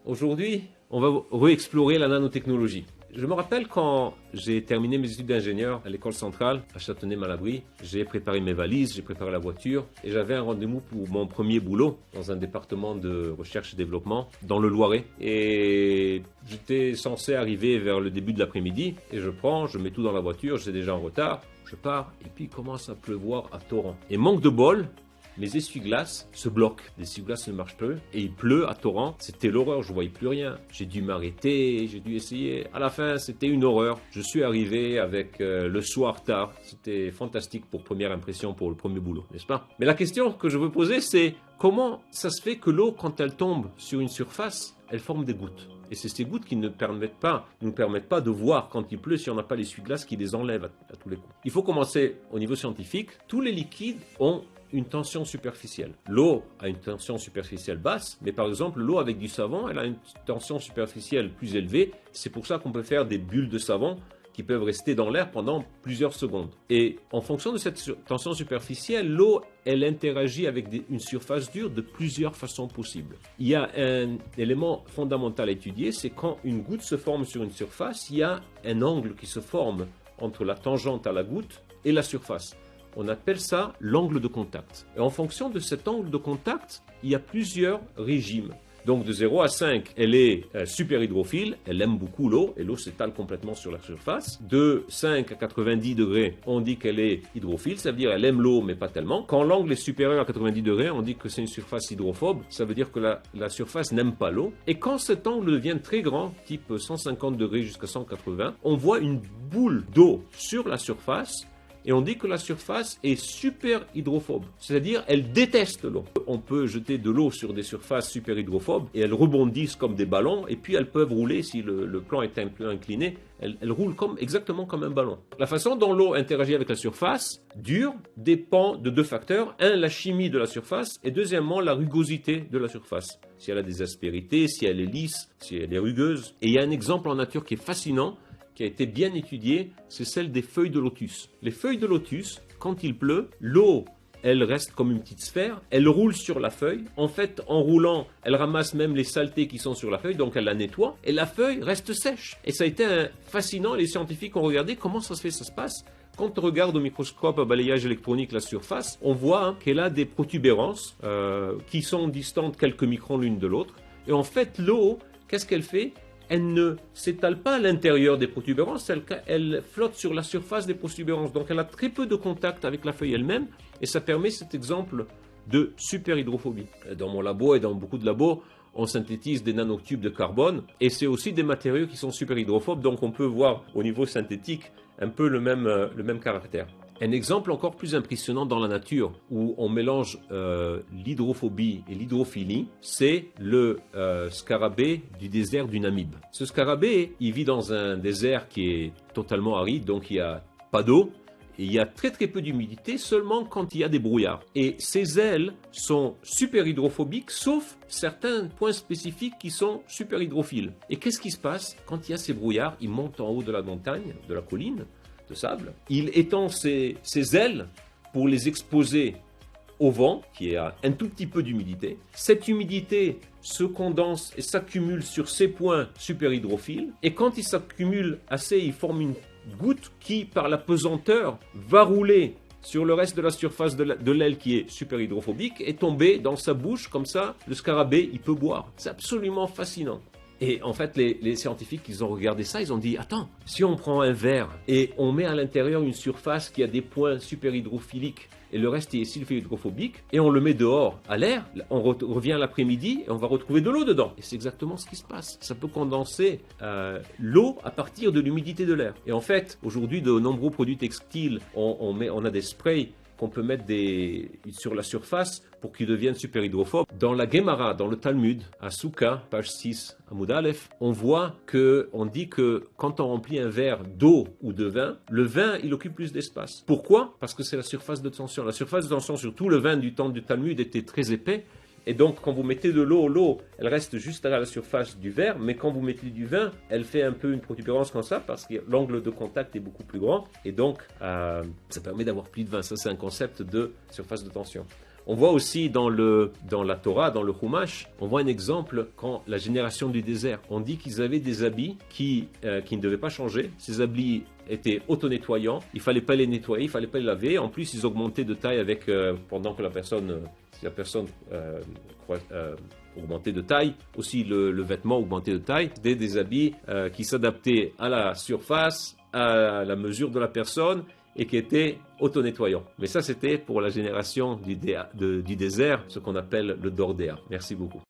Aujourd'hui, on va réexplorer la nanotechnologie. Je me rappelle quand j'ai terminé mes études d'ingénieur à l'école centrale à Châtenay-Malabry, j'ai préparé mes valises, j'ai préparé la voiture et j'avais un rendez-vous pour mon premier boulot dans un département de recherche et développement dans le Loiret. Et j'étais censé arriver vers le début de l'après-midi et je mets tout dans la voiture, j'étais déjà en retard, je pars et puis il commence à pleuvoir à torrent. Et manque de bol, mes essuie-glaces se bloquent, les essuie-glaces ne marchent plus et il pleut à torrent. C'était l'horreur, je ne voyais plus rien. J'ai dû m'arrêter, j'ai dû essayer. À la fin, c'était une horreur. Je suis arrivé avec le soir tard. C'était fantastique pour première impression, pour le premier boulot, n'est-ce pas? Mais la question que je veux poser, c'est comment ça se fait que l'eau, quand elle tombe sur une surface, elle forme des gouttes? Et c'est ces gouttes qui ne nous permettent pas de voir quand il pleut si on n'a pas l'essuie-glace qui les enlève à tous les coups. Il faut commencer au niveau scientifique. Tous les liquides ont une tension superficielle. L'eau a une tension superficielle basse, mais par exemple, l'eau avec du savon, elle a une tension superficielle plus élevée. C'est pour ça qu'on peut faire des bulles de savon qui peuvent rester dans l'air pendant plusieurs secondes. Et en fonction de cette tension superficielle, l'eau, elle interagit avec une surface dure de plusieurs façons possibles. Il y a un élément fondamental à étudier, c'est quand une goutte se forme sur une surface, il y a un angle qui se forme entre la tangente à la goutte et la surface. On appelle ça l'angle de contact. Et en fonction de cet angle de contact, il y a plusieurs régimes. Donc de 0 à 5, elle est super hydrophile, elle aime beaucoup l'eau, et l'eau s'étale complètement sur la surface. De 5 à 90 degrés, on dit qu'elle est hydrophile, ça veut dire qu'elle aime l'eau, mais pas tellement. Quand l'angle est supérieur à 90 degrés, on dit que c'est une surface hydrophobe, ça veut dire que la surface n'aime pas l'eau. Et quand cet angle devient très grand, type 150 degrés jusqu'à 180, on voit une boule d'eau sur la surface, et on dit que la surface est super hydrophobe, c'est-à-dire elle déteste l'eau. On peut jeter de l'eau sur des surfaces super hydrophobes et elles rebondissent comme des ballons et puis elles peuvent rouler si le plan est un peu incliné. Elles roulent exactement comme un ballon. La façon dont l'eau interagit avec la surface dure dépend de deux facteurs. Un, la chimie de la surface et deuxièmement, la rugosité de la surface. Si elle a des aspérités, si elle est lisse, si elle est rugueuse. Et il y a un exemple en nature qui est fascinant, qui a été bien étudiée, c'est celle des feuilles de lotus. Les feuilles de lotus, quand il pleut, l'eau, elle reste comme une petite sphère, elle roule sur la feuille. En fait, en roulant, elle ramasse même les saletés qui sont sur la feuille, donc elle la nettoie, et la feuille reste sèche. Et ça a été fascinant, les scientifiques ont regardé comment ça se fait, ça se passe. Quand on regarde au microscope à balayage électronique la surface, on voit qu'elle a des protubérances qui sont distantes quelques microns l'une de l'autre. Et en fait, l'eau, qu'est-ce qu'elle fait ? Elle ne s'étale pas à l'intérieur des protubérances, elle flotte sur la surface des protubérances. Donc elle a très peu de contact avec la feuille elle-même et ça permet cet exemple de super hydrophobie. Dans mon labo et dans beaucoup de labos, on synthétise des nanotubes de carbone et c'est aussi des matériaux qui sont super hydrophobes, donc on peut voir au niveau synthétique un peu le même caractère. Un exemple encore plus impressionnant dans la nature où on mélange l'hydrophobie et l'hydrophilie, c'est le scarabée du désert du Namib. Ce scarabée, il vit dans un désert qui est totalement aride, donc il n'y a pas d'eau, et il y a très très peu d'humidité seulement quand il y a des brouillards. Et ses ailes sont super hydrophobiques, sauf certains points spécifiques qui sont super hydrophiles. Et qu'est-ce qui se passe quand il y a ces brouillards? Il monte en haut de la montagne, de la colline, de sable. Il étend ses ailes pour les exposer au vent, qui a un tout petit peu d'humidité. Cette humidité se condense et s'accumule sur ces points super hydrophiles. Et quand il s'accumule assez, il forme une goutte qui, par la pesanteur, va rouler sur le reste de la surface de l'aile qui est super hydrophobique et tomber dans sa bouche. Comme ça, le scarabée, il peut boire. C'est absolument fascinant. Et en fait, les scientifiques, ils ont regardé ça, ils ont dit, attends, si on prend un verre et on met à l'intérieur une surface qui a des points super hydrophiliques et le reste est sulfhydrophobique, et on le met dehors à l'air, on revient l'après-midi et on va retrouver de l'eau dedans. Et c'est exactement ce qui se passe. Ça peut condenser l'eau à partir de l'humidité de l'air. Et en fait, aujourd'hui, de nombreux produits textiles, on a des sprays qu'on peut mettre sur la surface pour qu'ils deviennent super hydrophobes. Dans la Gemara, dans le Talmud, à Souka, page 6, Amud Aleph, on dit que quand on remplit un verre d'eau ou de vin, le vin, il occupe plus d'espace. Pourquoi? Parce que c'est la surface de tension. La surface de tension, surtout le vin du temps du Talmud, était très épais. Et donc, quand vous mettez de l'eau, elle reste juste à la surface du verre, mais quand vous mettez du vin, elle fait un peu une protubérance comme ça, parce que l'angle de contact est beaucoup plus grand, et donc, ça permet d'avoir plus de vin. Ça, c'est un concept de surface de tension. On voit aussi dans la Torah, dans le Chumash, on voit un exemple quand la génération du désert, on dit qu'ils avaient des habits qui ne devaient pas changer. Ces habits étaient auto-nettoyants, il ne fallait pas les nettoyer, il ne fallait pas les laver. En plus, ils augmentaient de taille pendant que la personne augmentait de taille, aussi le vêtement augmentait de taille. C'était des habits qui s'adaptaient à la surface, à la mesure de la personne et qui étaient auto-nettoyants. Mais ça, c'était pour la génération du désert, ce qu'on appelle le Dordéa. Merci beaucoup.